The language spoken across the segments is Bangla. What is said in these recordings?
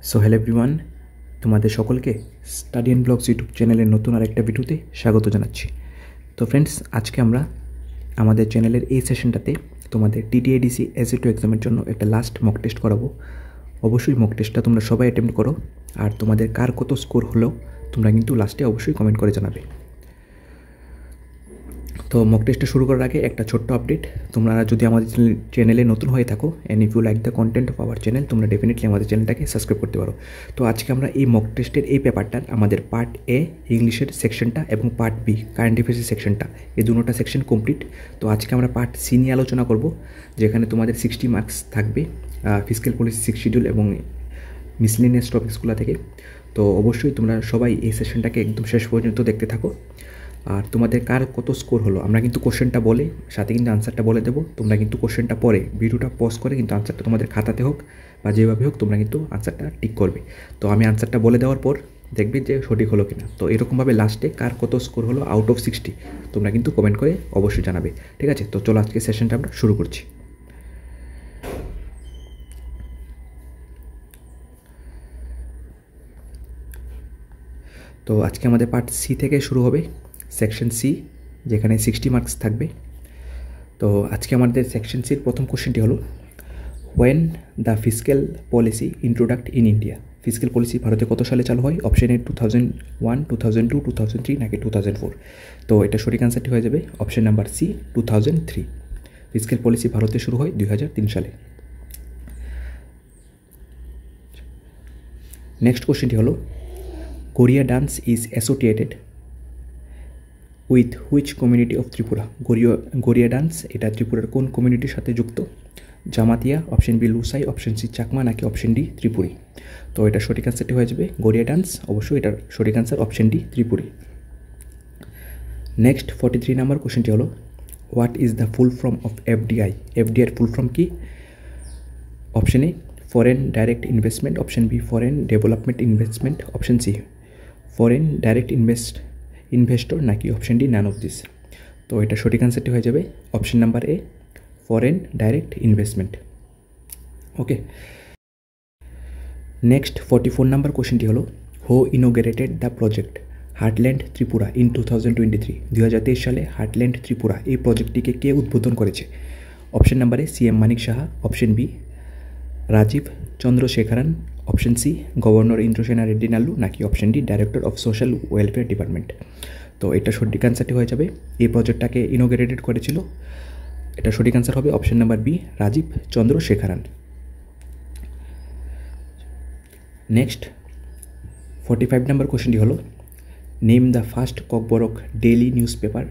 সো হ্যালো এভরিওয়ান, তোমাদের সকলকে স্টাডি অ্যান্ড ব্লগস ইউটিউব চ্যানেলের নতুন আরেকটা ভিডিওতে স্বাগত জানাচ্ছি। তো ফ্রেন্ডস, আজকে আমরা আমাদের চ্যানেলের এই সেশনটাতে তোমাদের টিটিএডিসি এসএ2 এক্সামের জন্য একটা লাস্ট মক টেস্ট করাবো। অবশ্যই মক টেস্টটা তোমরা সবাই অ্যাটেম্প্ট করো, আর তোমাদের কার কত স্কোর হলো তোমরা কিন্তু লাস্টে অবশ্যই কমেন্ট করে জানাবে। তো মক টেস্টটা শুরু করার আগে একটা ছোট্ট আপডেট, তোমরা যদি আমাদের চ্যানেলে নতুন হয়ে থাকো and if you like the content of our channel, তোমরা ডেফিনেটলি আমাদের চ্যানেলটাকে সাবস্ক্রাইব করতে পারো। তো আজকে আমরা এই মক টেস্টের এই পেপারটার আমাদের পার্ট এ ইংলিশের সেকশনটা এবং পার্ট বি কারেন্ট অ্যাফেয়ার্সের সেকশনটা, এই দুটোটা সেকশন কমপ্লিট। তো আজকে আমরা পার্ট সি নিয়ে আলোচনা করব, যেখানে তোমাদের 60 মার্কস থাকবে ফিসক্যাল পলিসি 6 শিডিউল এবং মিসলিনিয়াস টপিকসগুলো থেকে। তো অবশ্যই তোমরা সবাই এই সেশনটাকে একদম শেষ পর্যন্ত দেখতে থাকো। আর তোমাদের কার কত স্কোর হলো আমরা কিন্তু কোশ্চেনটা বলে সাথে কিন্তু আনসারটা বলে দেবো। তোমরা কিন্তু কোশ্চেনটা পরে ভিডিওটা পজ করে কিন্তু আনসারটা তোমাদের খাতাতে হোক বা যেভাবে হোক তোমরা কিন্তু আনসারটা টিক করবে। তো আমি আনসারটা বলে দেওয়ার পর দেখবে যে সঠিক হলো কিনা। তো এরকমভাবে লাস্টে কার কত স্কোর হলো আউট অফ 60 তোমরা কিন্তু কমেন্ট করে অবশ্যই জানাবে, ঠিক আছে? তো চলো আজকে সেশনটা আমরা শুরু করছি। তো আজকে আমাদের পার্ট সি থেকে শুরু হবে, সেকশন সি, যেখানে 60 মার্কস থাকবে। তো আজকে আমাদের সেকশন সির প্রথম কোশ্চেনটি হলো, when the fiscal policy introduced in India. Fiscal policy ভারতে কত সালে চালু হয়? অপশন এ 2001, 2002, 2003 নাকি 2004? তো এটা সঠিক আনসারটি হয়ে যাবে option number C, 2003। Fiscal policy ভারতে শুরু হয় 2003 সালে। নেক্সট কোশ্চেনটি হলো, Garia dance is associated with which community of Tripura. Garia dance এটা ত্রিপুরার কোন কমিউনিটির সাথে যুক্ত? Jamatia, option B Lushai, option C Chakma নাকি অপশন ডি ত্রিপুরী? তো এটা সঠিক আনসারটি হয়ে যাবে গড়িয়া ডান্স, অবশ্যই এটার সঠিক answer option D Tripuri. Next 43 number কোশ্চেনটি হলো, what is the full form of FDI. এফডিআইয়ের ফুল ফর্ম কি? Option A foreign direct investment, option B foreign development investment, option C foreign direct investor নাকি option D none of this? তো এটা সঠিক আনসারটি হয়ে যাবে option number A, foreign direct investment. Okay, next 44 number কোশ্চেনটি হলো, who inaugurated the project Heartland Tripura in 2023। 2023 সালে হার্টল্যান্ড ত্রিপুরা এই প্রজেক্টটিকে কে উদ্বোধন করেছে? Option number A CM Manik Saha, option B Rajeev Chandrasekharan, option C governor Indrasena Reddy Nallu নাকি option D director of social welfare department? তো এটা সঠিক আনসারটি হয়ে যাবে, এই প্রজেক্টটাকে ইনোগ্রেটেড করেছিল, এটা সঠিক আনসার হবে option number B Rajeev Chandrasekharan. Next 45 number কোশ্চেনটি হলো, name the first Kokborok daily newspaper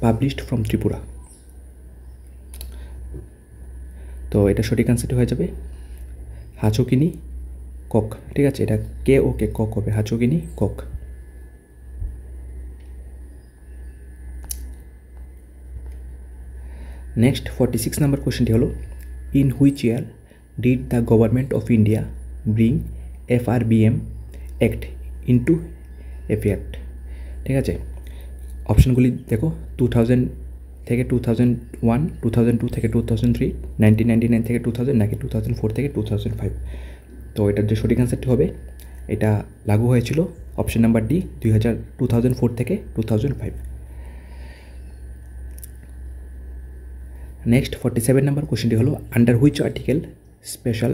published from Tripura. তো এটা সঠিক আনসারটি হয়ে যাবে হাচোকিনি কক, ঠিক আছে? এটা কে ও কে কক হবে, হাচোকিনি কক। নেক্সট 46 নাম্বার কোশ্চেনটি হলো, in which year did the government of India bring FRBM act into effect? ঠিক আছে, অপশনগুলি দেখো, 2000 থেকে 2001, 2002 থেকে 2003, 1999 থেকে 2000 নাকি 2004 থেকে 2005? তো এটার যে সঠিক আনসারটি হবে, এটা লাগু হয়েছিল অপশন নাম্বার ডি 2004 থেকে 2005। নেক্সট 47 নাম্বার কোশ্চেনটি হলো, under which article special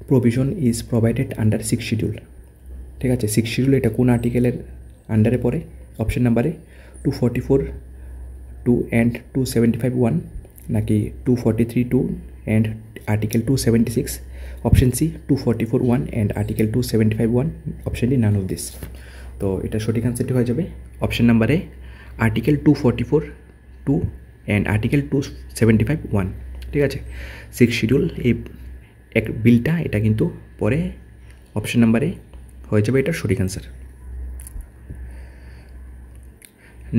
provision is provided under 6 schedule? ঠিক আছে, 6 শিডিউল এটা কোন আর্টিকেলের আন্ডারে পড়ে? অপশন নাম্বারে 244(2) অ্যান্ড 275(1) নাকি 243(2) and article 276? Option C 244(1) and article 275(1), option D none of this. তো এটা সঠিক আনসারটি হয়ে যাবে অপশন নাম্বারে আর্টিকেল 244(2) অ্যান্ড আর্টিকেল 275(1), ঠিক আছে? 6 শিডিউল এই এক বিলটা এটা কিন্তু পরে অপশন নাম্বারে হয়ে যাবে এটার সঠিক আনসার।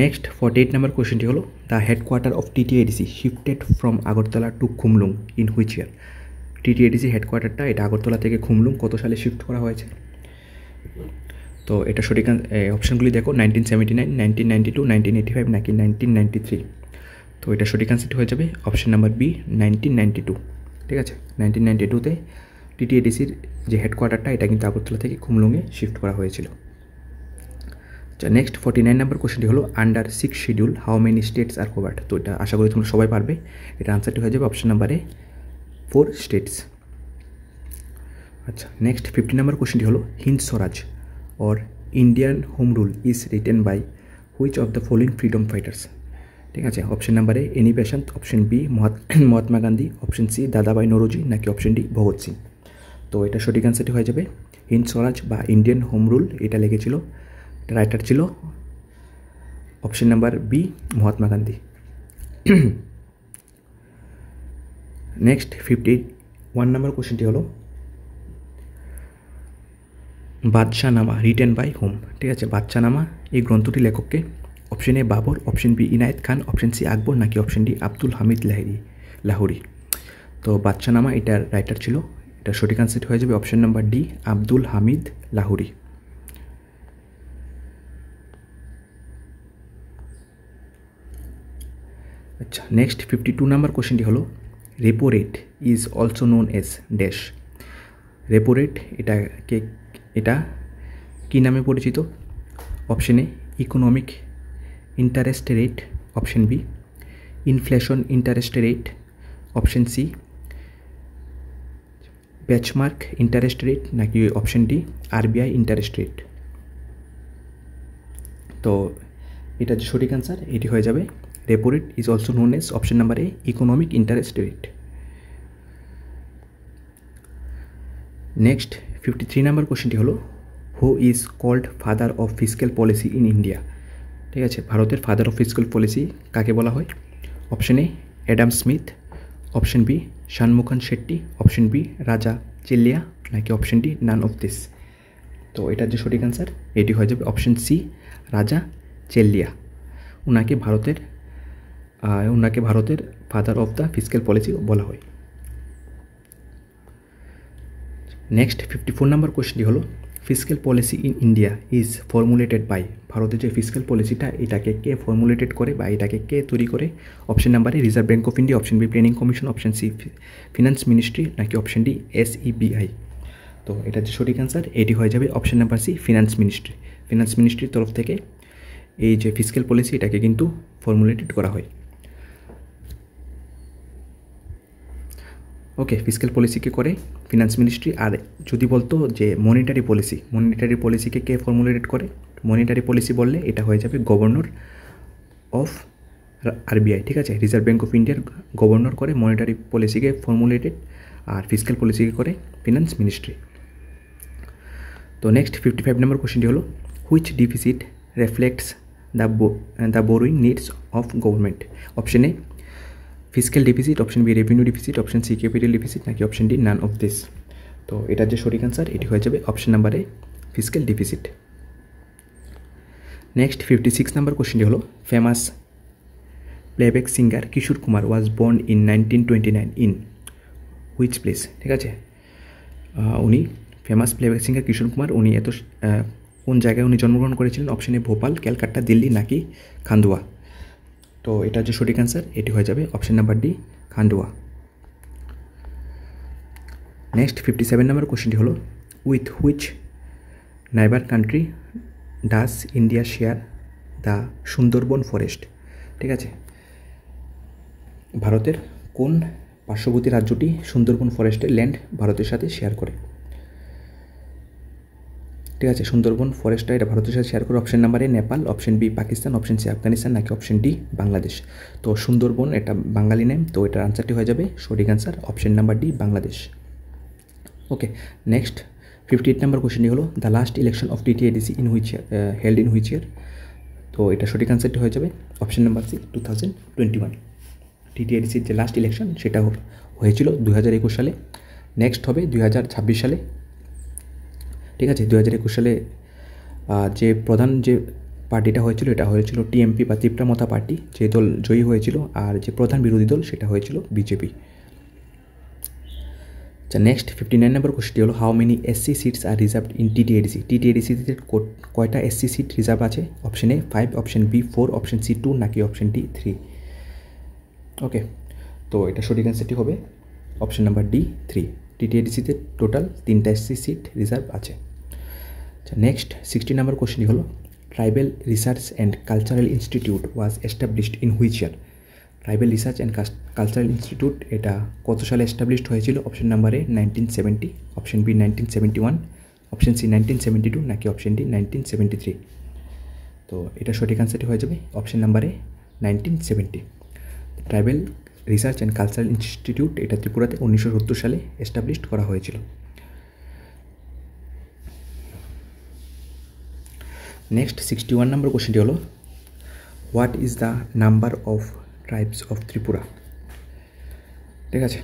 নেক্সট 48 নাম্বার কোয়েশ্চেনটি হলো, the headquarter of TTADC shifted from Agartala to Khumulung in which year? TTADC হেডকোয়ার্টারটা এটা আগরতলা থেকে খুমলুং কত সালে শিফট করা হয়েছে? তো এটা সঠিক অপশনগুলি দেখো, 1979, 1992, 1985 নাকি 1993? তো এটা সঠিক আনসারটি হয়ে যাবে অপশন নাম্বার বি 1992, ঠিক আছে? 1992-তে টিটিএডিসির যে হেডকোয়ার্টারটা এটা কিন্তু আগরতলা থেকে খুমলুঙে শিফট করা হয়েছিল। আচ্ছা, নেক্সট 49 নম্বর কোশ্চেনটি হলো under 6 schedule how many states are covered. তো এটা আশা করি তোমরা সবাই পারবে। এটা আনসারটি হয়ে যাবে অপশন নাম্বারে 4 স্টেটস। আচ্ছা, নেক্সট 50 নম্বর কোশ্চেনটি হলো Hind Swaraj or Indian home rule is written by which of the following freedom fighters. ঠিক আছে, অপশন নাম্বারে Annie Besant, option B Mahatma Gandhi, option C Dadabhai Naoroji, নাকি অপশন ডি ভগৎ সিং। তো এটা সঠিক অ্যান্সারটি হয়ে যাবে হিন্দ স্বরাজ বা ইন্ডিয়ান হোম রুল, এটা লিখেছিল, রাইটার ছিল option number B Mahatma Gandhi. Next 51 নম্বর কোশ্চেনটি হলো বাদশাহনামা রিটেন বাই হোম। ঠিক আছে, বাদশাহনামা এই গ্রন্থটি লেখককে, option A Babur, option B Inayat Khan, option C Akbar, নাকি অপশন ডি আব্দুল হামিদ লাহোরি। তো বাদশাহনামা এটার রাইটার ছিল, এটা সঠিক আনসার হয়ে যাবে option number D Abdul Hamid Lahori. আচ্ছা, নেক্সট 52 নম্বর কোশ্চেনটি হলো repo rate is also known as dash. Repo rate এটা কী নামে পরিচিত? Option A economic interest rate, option B inflation interest rate, option C benchmark interest rate, নাকি option D RBI interest rate. তো এটা যে সঠিক অ্যান্সার এটি হয়ে যাবে repo rate is also known as option number A economic interest rate. Next 53 নম্বর কোশ্চেনটি হলো who is called father of fiscal policy in India. ঠিক আছে, ভারতের ফাদার অফ ফিসক্যাল পলিসি কাকে বলা হয়? Option A Adam Smith, option B Shanmukhan Shetty, option B Raja Chelliah, নাকি option D none of this. তো এটার যে সঠিক অ্যান্সার এটি হয়ে যাবে অপশন সি রাজা চেল্লিয়া। ওনাকে ভারতের father of the fiscal policy বলা হয়। নেক্সট 54 নম্বর কোয়েশ্চনটি হলো fiscal policy in India is formulated by. ভারতের যে ফিসক্যাল পলিসিটা এটাকে কে ফর্মুলেটেড করে বা এটাকে কে তৈরি করে? অপশন নাম্বারে Reserve bank of India, option B planning commission, option C finance ministry, নাকি অপশন ডি SEBI। তো এটার যে সঠিক অ্যান্সার এটি হয়ে যাবে option number C finance ministry. Finance মিনিস্ট্রির তরফ থেকে এই যে ফিসক্যাল পলিসি এটাকে কিন্তু ফর্মুলেটেড করা হয়। ওকে, ফিসক্যাল পলিসিকে করে ফিনান্স মিনিস্ট্রি। আর যদি বলতো যে মনিটারি পলিসিকে কে ফর্মুলেটেড করে? মনিটারি পলিসি বললে এটা হয়ে যাবে গভর্নর অফ RBI। ঠিক আছে, রিজার্ভ ব্যাঙ্ক অফ ইন্ডিয়ার গভর্নর করে মনিটারি পলিসিকে ফর্মুলেটেড, আর ফিসক্যাল পলিসিকে করে ফিনান্স মিনিস্ট্রি। তো নেক্সট 55 নম্বর কোশ্চেনটি হলো which deficit reflects the borrowing needs of government. Option A fiscal deficit, option B revenue deficit, option C capital deficit, নাকি option D none of this. তো এটার যে সঠিক অ্যান্সার এটি হয়ে যাবে অপশন নাম্বারে ফিসক্যাল ডিফিসিট। নেক্সট 56 নম্বর কোশ্চেনটি হলো famous playback singer Kishore Kumar was born in 1929 in which place. ঠিক আছে, উনি famous playback singer Kishore Kumar উনি কোন জায়গায় উনি জন্মগ্রহণ করেছিলেন? অপশন এ ভোপাল, ক্যালকাটা, দিল্লি, নাকি খান্দুয়া। তো এটার যে সঠিক অ্যান্সার এটি হয়ে যাবে option number D Khandua. Next 57 নম্বর কোশ্চেনটি হলো with which neighbour country does India share the Sundarban forest. ঠিক আছে, ভারতের কোন পার্শ্ববর্তী রাজ্যটি সুন্দরবন ফরেস্টের ল্যান্ড ভারতের সাথে শেয়ার করে? ঠিক আছে, সুন্দরবন ফরেস্টটা এটা ভারতের সাথে শেয়ার করে option number A Nepal, option B Pakistan, option C Afghanistan, নাকি অপশন ডি বাংলাদেশ। তো সুন্দরবন এটা বাঙালি নেম, তো এটার আনসারটি হয়ে যাবে সঠিক answer option number D Bangladesh. Okay, next 58 number কোশ্চেনটি হলো the last election of TTADC in which held in which year. তো এটা সঠিক অ্যান্সারটি হয়ে যাবে অপশন নাম্বার সি 2021। TTADCর যে লাস্ট ইলেকশন সেটা হয়েছিল 2021 সালে। নেক্সট হবে 2026 সালে। ঠিক আছে, 2021 সালে যে প্রধান যে পার্টিটা হয়েছিল এটা হয়েছিল TMP বা ত্রিপুরা মথা পার্টি, যে দল জয়ী হয়েছিল, আর যে প্রধান বিরোধী দল সেটা হয়েছিল বিজেপি। আচ্ছা, নেক্সট 59 নম্বর কোশ্চেনটি হলো how many SC seats are reserved in TTADC। TTADCতে কয়টা SC সিট রিজার্ভ আছে? Option A 5, option B 4, option C 2, নাকি অপশন ডি 3। ওকে, তো এটা সঠিক অ্যান্সারটি হবে অপশন নাম্বার ডি 3। টিটিএডিসিতে টোটাল 3টা এসসি সিট রিজার্ভ আছে। আচ্ছা, নেক্সট 60 নম্বর কোশ্চেনটি হলো tribal research and cultural institute was established in which year? Tribal research and cultural institute এটা কত সালে এস্টাবলিশড হয়েছিল? Option number A 1970, option B 1971, option C 1972 নাকি অপশন ডি 1973? তো এটা সঠিক আনসারটি হয়ে যাবে option number A 1970। Tribal research and cultural institute এটা ত্রিপুরাতে 1970 সালে এস্টাবলিশড করা হয়েছিল। নেক্সট 61 নম্বর কোশ্চেনটি হলো what is the number of tribes of Tripura? ঠিক আছে,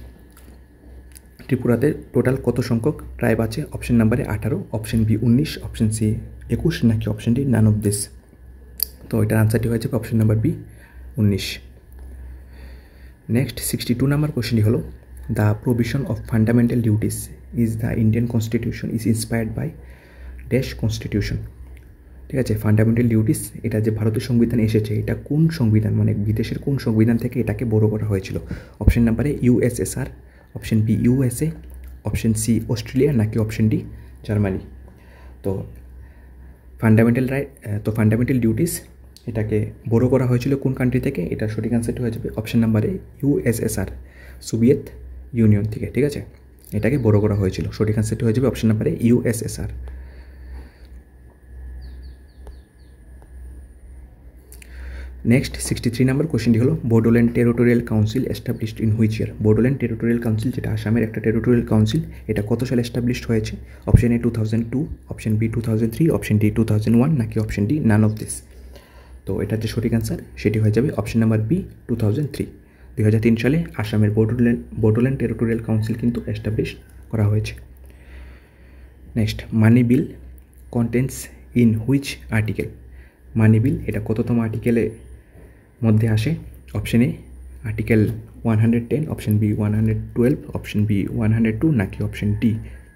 ত্রিপুরাতে টোটাল কত সংখ্যক ট্রাইব আছে? অপশন নাম্বারে 18, অপশন বি 19, অপশন সি 21 নাকি option D none of this? তো এটার আনসারটি হয়ে যাবে অপশন নাম্বার বি 19। নেক্সট 62 নম্বর কোশ্চেনটি হলো the provision of fundamental duties is the Indian constitution is inspired by dash constitution? ঠিক আছে, ফান্ডামেন্টাল ডিউটিস এটা যে ভারতীয় সংবিধানে এসেছে এটা কোন সংবিধান, মানে বিদেশের কোন সংবিধান থেকে এটাকে বড় করা হয়েছিল? Option number A USSR, option B USA, option C Australia নাকি অপশন ডি জার্মানি? তো ফান্ডামেন্টাল ডিউটিস এটাকে বড় করা হয়েছিল কোন কান্ট্রি থেকে? এটা সঠিক আনসারটি হয়ে যাবে option number A USSR, Soviet union থেকে। ঠিক আছে, এটাকে বড় করা হয়েছিল, সঠিক আনসারটি হয়ে যাবে অপশন নাম্বারে ইউএসএসআর। নেক্সট 63 নম্বর কোশ্চেনটি হলো Bodoland territorial council established in which year? Bodoland territorial council যেটা আসামের একটা টেরিটোরিয়াল কাউন্সিল, এটা কত সালে এস্টাবলিশড হয়েছে? Option A 2002, option B 2003, option D 2001 নাকি option D none of this? তো এটার যে সঠিক অ্যান্সার সেটি হয়ে যাবে অপশন নাম্বার বি 2003। 2003 সালে আসামের বোডোল্যান্ড টেরিটোরিয়াল কাউন্সিল কিন্তু এস্টাবলিশ করা হয়েছে। Next money bill contents in which article? Money bill এটা কততম আর্টিকেলে মধ্যে আসে? Option A article 110, option B 112, option B 102 নাকি অপশন ডি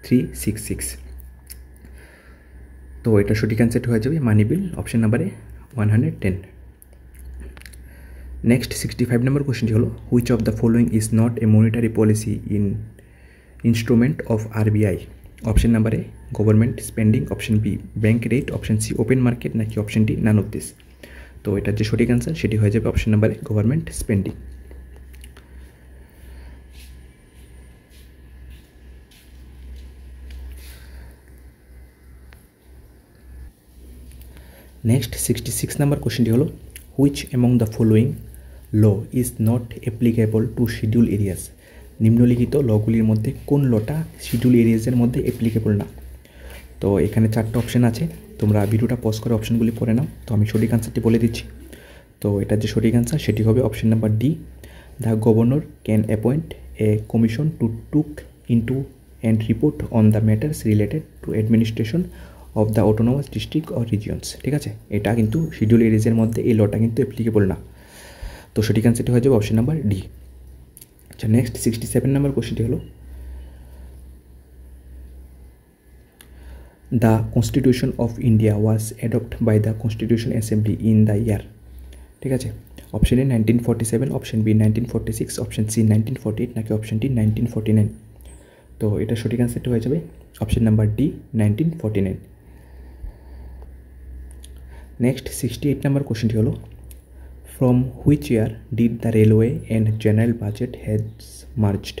366? তো এটা সঠিক অ্যান্সারটি হয়ে যাবে মানি বিল অপশন নাম্বারে 110। নেক্সট 65 নম্বর কোশ্চেনটি হলো which of the following is not a monetary policy instrument of RBI? Option number A government spending, option B bank rate, option C open market নাকি option D none of this? তো এটার যে সঠিক অ্যান্সার সেটি হয়ে যাবে option number A government spending. Next 66 number কোশ্চেনটি হলো which among the following law is not applicable to schedule areas? নিম্নলিখিত লগুলির মধ্যে কোন লটা শিডিউল এরিয়াজের মধ্যে অ্যাপ্লিকেবল না? তো এখানে 4টা অপশান আছে, তোমরা ভিডিওটা পজ করে অপশানগুলি পড়ে নাও। তো আমি সঠিক আনসারটি বলে দিচ্ছি। তো এটার যে সঠিক আনসার সেটি হবে option number D the governor can appoint a commission to took into and report on the matters related to administration of the autonomous district or regions. ঠিক আছে, এটা কিন্তু শিডিউল এরিয়াজের মধ্যে এই লটা কিন্তু অ্যাপ্লিকেবল না। তো সঠিক আনসারটি হয়ে যাবে অপশন নাম্বার ডি। আচ্ছা, নেক্সট 67 নম্বর কোশ্চেনটি হলো the constitution of India was adopt by the constitution assembly in the year? ঠিক আছে, option A 1947, option B 1946, option C 1948 নাকি অপশন ডি 1949? তো এটা সঠিক আনসারটি হয়ে যাবে অপশন নাম্বার ডি 1949। নেক্সট 68 নম্বর কোশ্চেনটি হলো from which year did the railway and general budget has merged?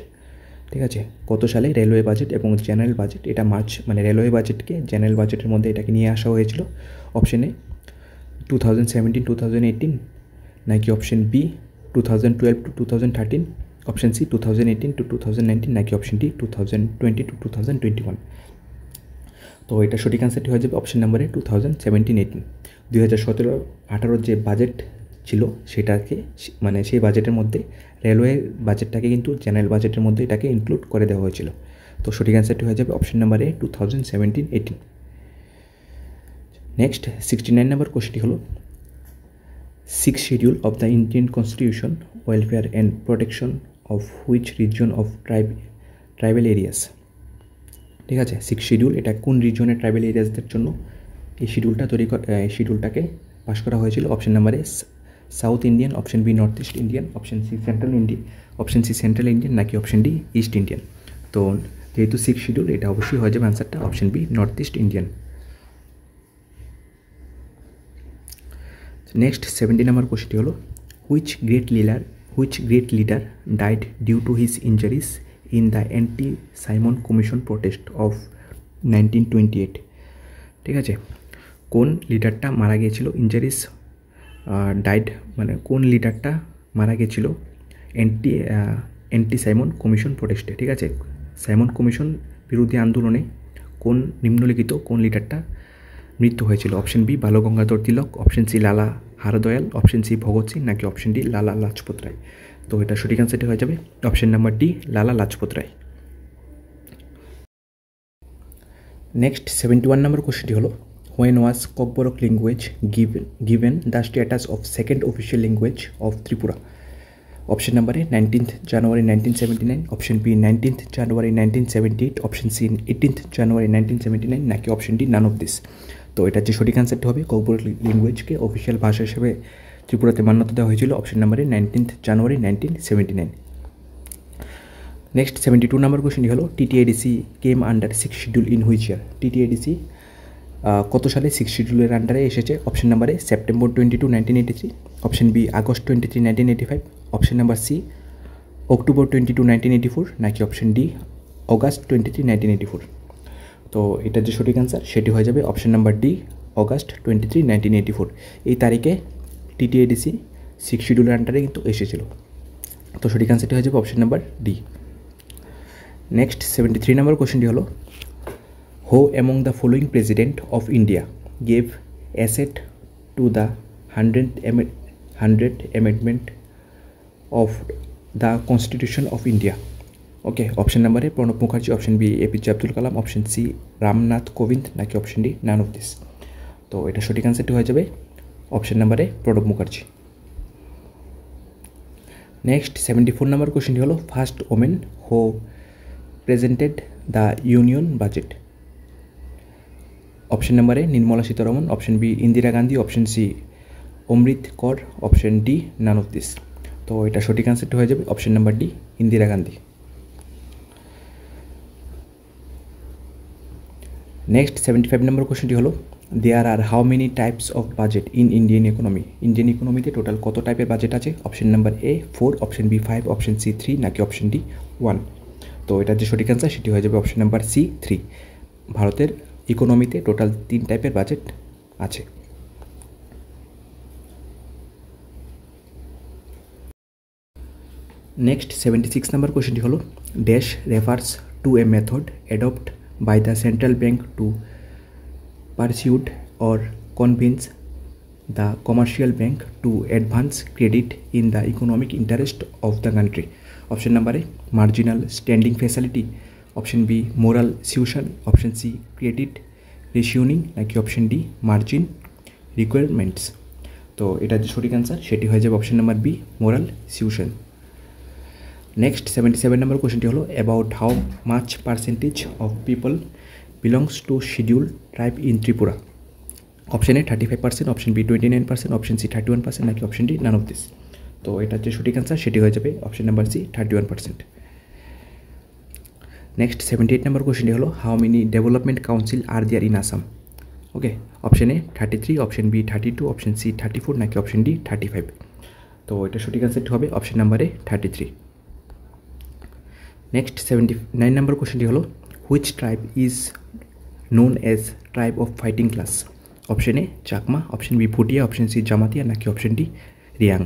ঠিক আছে, কত সালে রেলওয়ে বাজেট এবং জেনারেল বাজেট এটা মানে রেলওয়ে বাজেটকে জেনারেল বাজেটের মধ্যে এটাকে নিয়ে আসা হয়েছিল? অপশন এ 2017, 2018 নাকি option B 2012 to 2013, option C 2018 to 2019 নাকি অপশন ডি 2020 to 2021? তো এটা সঠিক আনসারটি হয়ে যাবে অপশন নাম্বারে 2017-18। 2017-18 যে বাজেট ছিল সেটাকে মানে সেই বাজেটের মধ্যে রেলওয়ে বাজেটটাকে কিন্তু জেনারেল বাজেটের মধ্যে এটাকে ইনক্লুড করে দেওয়া হয়েছিল। তো সঠিক অ্যান্সারটি হয়ে যাবে অপশন নাম্বার এ 2017-18। নেক্সট 69 নম্বর কোশ্চেনটি হলো 6th schedule of the Indian constitution welfare and protection of which region of tribal areas? ঠিক আছে, 6th শিডিউল এটা কোন রিজিয়নের ট্রাইবাল এরিয়াসদের জন্য এই শিডিউলটাকে পাস করা হয়েছিল? Option number A south Indian, option B north east Indian, option C central Indian নাকি অপশন ডি ইস্ট ইন্ডিয়ান? তো যেহেতু 6 শিডিউল, এটা অবশ্যই হয়ে যাবে অ্যান্সারটা option B, north east Indian. Next 70 number কোশ্চেনটি হলো which great leader died due to his injuries in the anti Simon commission protest of 1928। ঠিক আছে, কোন লিডারটা মারা গিয়েছিল, ইঞ্জারিজ ডাইড মানে কোন লিডারটা মারা গিয়েছিল অ্যান্টি সাইমন কমিশন প্রোটেস্টে। ঠিক আছে, সাইমন কমিশন বিরোধী আন্দোলনে নিম্নলিখিত কোন লিডারটা মৃত্যু হয়েছিল? অপশন বি বালগঙ্গাধর তিলক, অপশন সি লালা হারদয়াল, অপশন সি ভগৎ সিং, নাকি অপশন ডি লালা লাজপত রায়। তো এটা সঠিক অ্যান্সারটি হয়ে যাবে option number D, Lala Lajpat Rai. Next 71 নম্বর কোশ্চেনটি হলো when was Kokborok language given the status of second official language of Tripura? Option নাম্বারে 19th জানুয়ারি 1979, অপশন বি 19th জানুয়ারি 1978, অপশন সি 18th জানুয়ারি 1979, নাকি option D none of this. তো এটার যে সঠিক অ্যান্সারটি হবে ককবরক ল্যাঙ্গুয়েজকে অফিসিয়াল ভাষা হিসেবে ত্রিপুরাতে মান্যতা দেওয়া হয়েছিল অপশন নাম্বারে 19th জানুয়ারি 1979। নেক্সট 72 নম্বর কোশ্চেনটি হলো TTIDC came under 6 schedule in which year? TTIDC কত সালে 6 শিডিউলের আন্ডারে এসেছে? Option number A September 22, 1983, option B August 23, 1985, option number C October 22, 1984, নাকি অপশন ডি অগাস্ট 23, 1984। তো এটার যে সঠিক অ্যান্সার সেটি হয়ে যাবে অপশন নাম্বার ডি, অগাস্ট 23, 1984। এই তারিখে টিটিআইডিসি 6 শিডিউলের আন্ডারে কিন্তু এসেছিল। তো সঠিক অ্যান্সারটি হয়ে যাবে option number D. Next 73 number কোশ্চেনটি হলো who among the following president of India gave assent to the 100th amendment of the constitution of India? Okay, option number A Pranab Mukherjee, option B APJ Abdul Kalam, option C Ramnath Kovind, নাকি option D none of this. তো এটা সঠিক অ্যান্সারটি হয়ে যাবে option number A Pranab Mukherjee. Next 74 number কোশ্চেনটি হলো first women who presented the union budget? Option number A Nirmala Sitharaman, option B Indira Gandhi, option C Amrit Kar, option D none of this. তো এটা সঠিক অ্যান্সারটি হয়ে যাবে option number D, Indira Gandhi. Next 75 number কোশ্চেনটি হলো there are how many types of budget in Indian economy? Indian ইকোনমিতে টোটাল কত টাইপের বাজেট আছে? Option number A 4, option B 5, option C 3, নাকি অপশন ডি 1। তো এটার যে সঠিক অ্যান্সার সেটি হয়ে যাবে অপশন নাম্বার সি 3। ভারতের ইকোনমিতে টোটাল 3 টাইপের বাজেট আছে। নেক্সট 76 নম্বর কোশ্চেনটি হলো dash refers to a method adopt by the central bank to persuade or convince the commercial bank to advance credit in the economic interest of the country? Option number A marginal standing facility, option B moral suasion, option C credit rationing, নাকি অপশন ডি মার্জিন রিকোয়ারমেন্টস। তো এটার যে সঠিক অ্যান্সার সেটি হয়ে যাবে option number B, moral suasion. Next 77 number কোশ্চেনটি হলো about how much percentage of people belongs to schedule tribe in Tripura? Option A 35%, option B 29%, option C 31%, নাকি option D none of this. তো এটার যে সঠিক অ্যান্সার সেটি হয়ে যাবে option number C 31%। Next 78 number কোশ্চেনটি হলো how many development council are there in Assam? Okay, option A 33, option B 32, option C 34, নাকি অপশন ডি 35। তো এটা সঠিক অ্যান্সারটি হবে অপশন নাম্বারে 33। নেক্সট 79 নম্বর কোশ্চেনটি হলো which tribe is known as tribe of fighting class? Option A Chakma, option B Bhutia, option C Jamatia, নাকি অপশন ডি রিয়াং।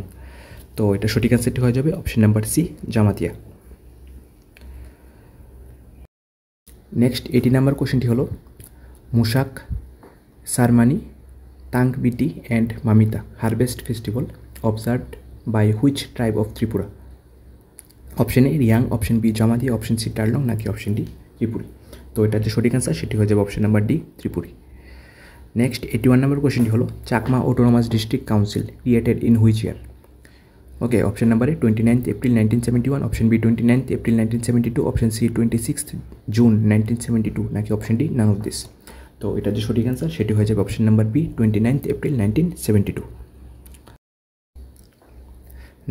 তো এটা সঠিক অ্যান্সারটি হয়ে যাবে option number C Jamatia. Next 80 number কোশ্চেনটি হলো Mushak ceremony Tangbiti and Mamita harvest festival observed by which tribe of Tripura? Option A Reang, option B Jamatia, option C Tarlong, নাকি অপশন ডি ত্রিপুরি। তো এটার যে সঠিক অ্যান্সার সেটি হয়ে যাবে option number D Tripuri. Next 81 নম্বর কোশ্চেনটি হলো Chakma autonomous district council created in which year? Okay, option number A 29th April 1971, option B 29th April 1972, option C 26th June 1972, নাকি option D none of this. তো এটার যে সঠিক অ্যান্সার সেটি হয়ে যাবে option number B 29th April 1972।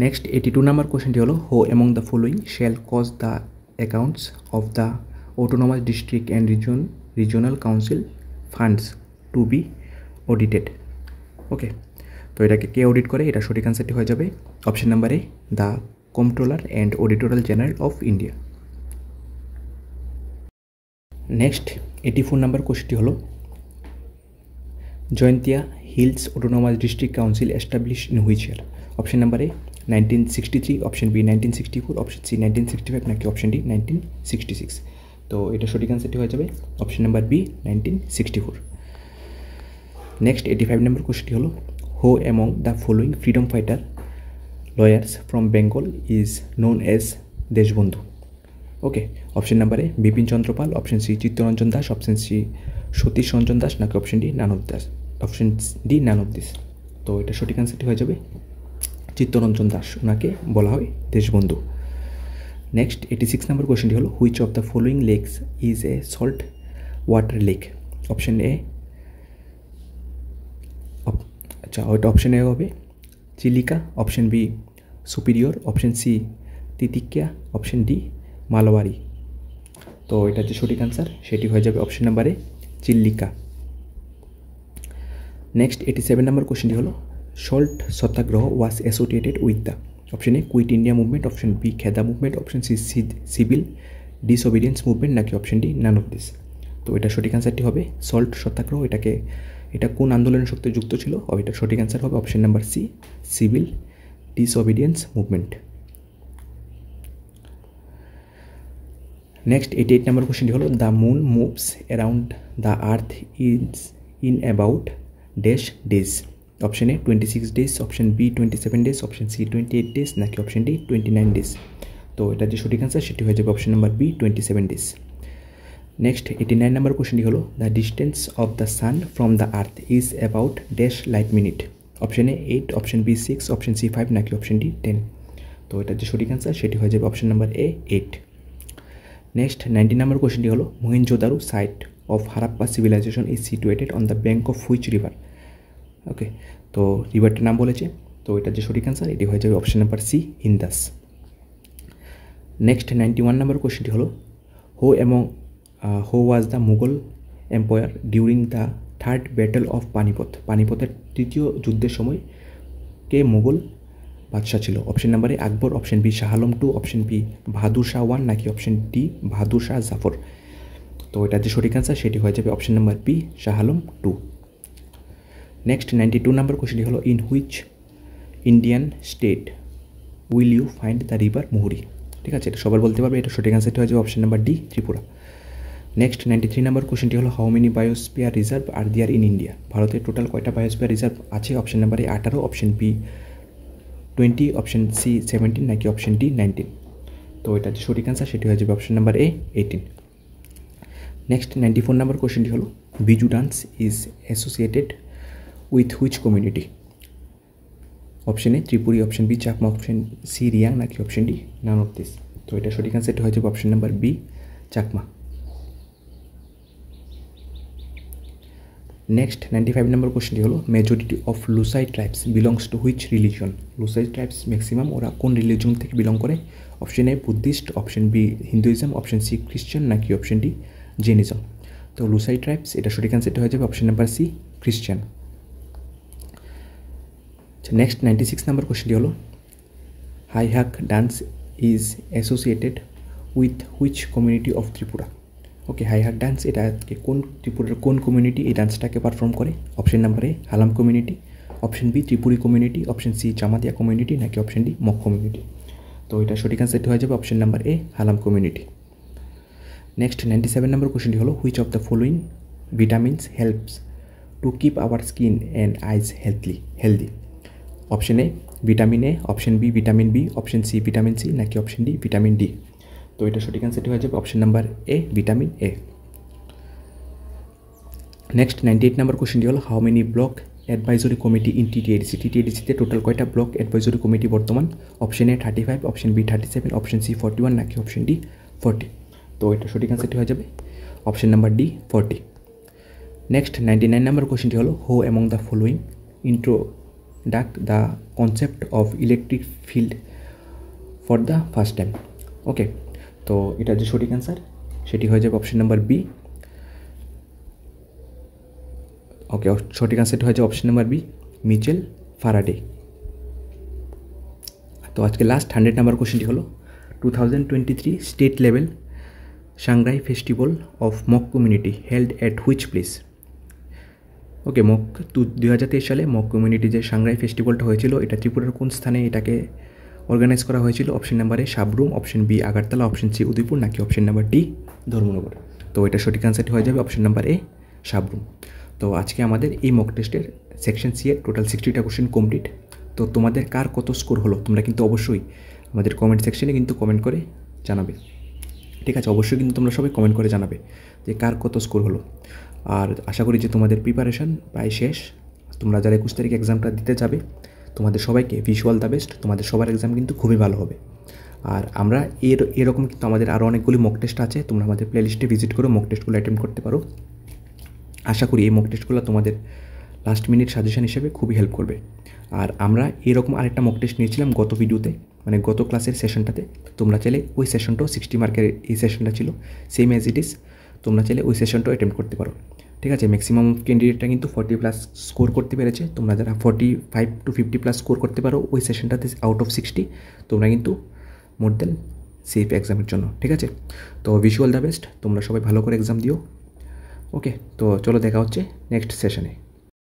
Next 82 নম্বর কোশ্চেনটি হলো who among the following shall cause the accounts of the autonomous district and regional council funds to be audited. Okay, তো এটাকে কে অডিট করে? এটা সঠিক অ্যান্সারটি হয়ে যাবে option number A, the comptroller and auditor general of India. Next 84 number কোশ্চেনটি হলো Jaintia hills autonomous district council establish in which year? Option number A 1963, option B 1964, option C 1965 নাকি অপশন ডি 1966। তো এটা সঠিক অ্যান্সারটি হয়ে যাবে option number B 1964। Next 85 number কোশ্চেনটি হলো who among the following freedom fighter lawyers from Bengal is known as Deshbandhu? Okay, option number A Bipin Chandrapal, option C Chittaranjan Das, option C Satish Ranjan Das নাকি option D none of das, option D none of this. তো এটা সঠিক অ্যান্সারটি হয়ে যাবে চিত্তরঞ্জন দাস, ওনাকে বলা হয় দেশবন্ধু। নেক্সট 86 নম্বর কোশ্চেনটি হলো which of the following lakes is a salt water lake? Option A, আচ্ছা ওইটা অপশন এ হবে Chilika, option B Superior, option C Titicaca, option D মালবারি। তো এটা যে সঠিক অ্যান্সার সেটি হয়ে যাবে option number A Chilika. Next 87 number কোশ্চেনটি হলো salt Satyagraha was associated with the? Option A quit India movement, option B Kheda movement, option C civil disobedience movement নাকি option D none of this. তো এটা সঠিক অ্যান্সারটি হবে সল্ট সত্যাগ্রহ। এটা কোন আন্দোলনের সাথে যুক্ত ছিল? এটা সঠিক অ্যান্সার হবে option number C civil disobedience movement. Next 88 number কোশ্চেনটি হলো the moon moves around the earth is in about dash days? Option A 26 days, option B 27 days, option C 28 days নাকি অপশন ডি 29 ডেজ। তো এটা যে সঠিক অ্যান্সার সেটি হয়ে যাবে option number B 27 days. Next 89 number কোশ্চেনটি হলো the distance of the sun from the earth is about dash light minute? Option A 8, option B 6, option C 5 নাকি অপশন ডি 10। তো এটা যে সঠিক অ্যান্সার সেটি হয়ে যাবে option number A 8। Next 90 number কোশ্চেনটি হলো Mohenjodaro site of Harappa civilisation is situated on the bank of which river? Okay, তো রিভারটার নাম বলেছে, তো এটা যে সঠিক অ্যান্সার এটি হয়ে যাবে option number C Indus. Next 91 number কোশ্চেনটি হলো who was the Mughal empire during the third battle of Panipat? পানিপথের তৃতীয় যুদ্ধের সময় কে মুঘল বাদশাহ ছিল? Option number A Akbar, option B Shah Alam 2, option B Bahadur Shah 1 নাকি অপশন ডি বাহাদুর শাহ জাফর। তো এটা যে সঠিক অ্যান্সার সেটি হয়ে যাবে option number B Shah Alam 2। Next 92 number কোশ্চেনটি হলো in which Indian state will you find the river Muhuri? ঠিক আছে, এটা সবার বলতে পারবে, এটা সঠিক অ্যান্সারটি হয়ে যাবে option number D Tripura. Next 93 নম্বর কোশ্চেনটি হলো how many biosphere reserve are there in India? ভারতের টোটাল কয়টা বায়োস্ফিয়ার রিজার্ভ আছে? Option number A 18, option B 20, option C 17 নাকি অপশন ডি 19। তো এটা যে সঠিক অ্যান্সার সেটি হয়ে যাবে option number A 18। Next 94 number কোশ্চেনটি হলো Biju dance is associated with which community? Option A Tripuri, option B Chakma, option C Reang নাকি option D none of this. তো এটা সঠিক অ্যান্সারটি হয়ে যাবে option number B Chakma. Next 95 number কোশ্চেনটি হলো majority of Lushai tribes belongs to which religion? Lushai tribes maximum ওরা কোন রিলিজন থেকে বিলং করে? Option A Buddhist, option B Hinduism, option C খ্রিস্টান নাকি অপশন ডি জেনিজম। তো লুসাই ট্রাইবস এটা সঠিক অ্যান্সারটি হয়ে যাবে option number C Christian. Next 96 number কোশ্চেনটি হলো Haihak dance is associated with which community of Tripura? Okay, Haihak dance এটাকে কোন ত্রিপুরার কোন কমিউনিটি এই ডান্সটাকে পারফর্ম করে? Option number A Halam community, option B Tripuri community, option C Jamatia community নাকি অপশন ডি মক কমিউনিটি। তো এটা সঠিক অ্যান্সারটি হয়ে যাবে option number A Halam community. Next 97 number কোশ্চেনটি হলো which of the following vitamins helps to keep our skin and eyes healthy? Option A vitamin A, option B vitamin B, option C vitamin C নাকি অপশন ডি ভিটামিন ডি। তো এটা সঠিক অ্যান্সারটি হয়ে যাবে option number A vitamin A. Next 98 number কোশ্চেনটি হলো how many block advisory committee in TTADC? টিটিএডিসিতে টোটাল কয়টা ব্লক অ্যাডভাইজরি কমিটি বর্তমান? Option A 35, option B 37, option C 41 নাকি অপশন ডি 40। তো এটা সঠিক অ্যান্সারটি হয়ে যাবে অপশন নাম্বার ডি 40। নেক্সট 99 নম্বর কোশ্চেনটি হলো who among the following introduced the concept of electric field for the first time? ওকে, তো এটা যে সঠিক অ্যান্সার সেটি হয়ে যাবে অপশন নাম্বার বি। ওকে, সঠিক আনসারটি হয়ে যাবে option number B, Michael Faraday. তো আজকে লাস্ট 100 নাম্বার কোশ্চেনটি হলো 2023 state level Sangrai festival of Mog community held at which place. Okay, 2023 সালে মক কমিউনিটি যে সাংগ্রাই ফেস্টিভ্যালটা হয়েছিল এটা ত্রিপুরার কোন স্থানে এটাকে অর্গানাইজ করা হয়েছিল? Option number A Sabroom, option B Agartala, option C Udaipur, নাকি অপশন নাম্বার ডি ধর্মনগর। তো এটা সঠিক আনসারটি হয়ে যাবে অপশন নাম্বার এ সাবরুম। তো আজকে আমাদের এই মক টেস্টের সেকশন সি এর টোটাল 60টা কোশ্চেন কমপ্লিট। তো তোমাদের কার কত স্কোর হলো তোমরা কিন্তু অবশ্যই আমাদের কমেন্ট সেকশনে কিন্তু কমেন্ট করে জানাবে। ঠিক আছে, অবশ্যই কিন্তু তোমরা সবাই কমেন্ট করে জানাবে যে কার কত স্কোর হলো। আর আশা করি যে তোমাদের প্রিপারেশান প্রায় শেষ। তোমরা যারা 21 তারিখ এক্সামটা দিতে যাবে তোমাদের সবাইকে ভিজুয়াল দ্য বেস্ট। তোমাদের সবার এক্সাম কিন্তু খুবই ভালো হবে। আর আমরা এরকম কিন্তু আমাদের আরও অনেকগুলি মক টেস্ট আছে, তোমরা আমাদের প্লেলিস্টে ভিজিট করে মক টেস্টগুলো অ্যাটেম্প করতে পারো। আশা করি এই মক টেস্টগুলো তোমাদের লাস্ট মিনিট সাজেশন হিসেবে খুবই হেল্প করবে। আর আমরা এরকম আরেকটা মক টেস্ট নিয়েছিলাম গত ভিডিওতে, মানে গত ক্লাসের সেশনটাতে। তোমরা চাইলে ওই সেশনটাও 60 মার্কের এই সেশনটা ছিল সেম অ্যাজ ইট ইজ, তোমরা চাইলে ওই সেশনটাও অ্যাটেম্প করতে পারো। ঠিক আছে, ম্যাক্সিমাম ক্যান্ডিডেটটা কিন্তু 40+ স্কোর করতে পেরেছে। তোমরা যারা 45 to 50+ স্কোর করতে পারো ওই সেশনটাতে আউট অফ 60, তোমরা কিন্তু মোর দেন সেফ এক্সামের জন্য। ঠিক আছে, তো ভিজুয়াল দ্য বেস্ট, তোমরা সবাই ভালো করে এক্সাম দিও। ওকে, তো চলো দেখা হচ্ছে নেক্সট সেশনে।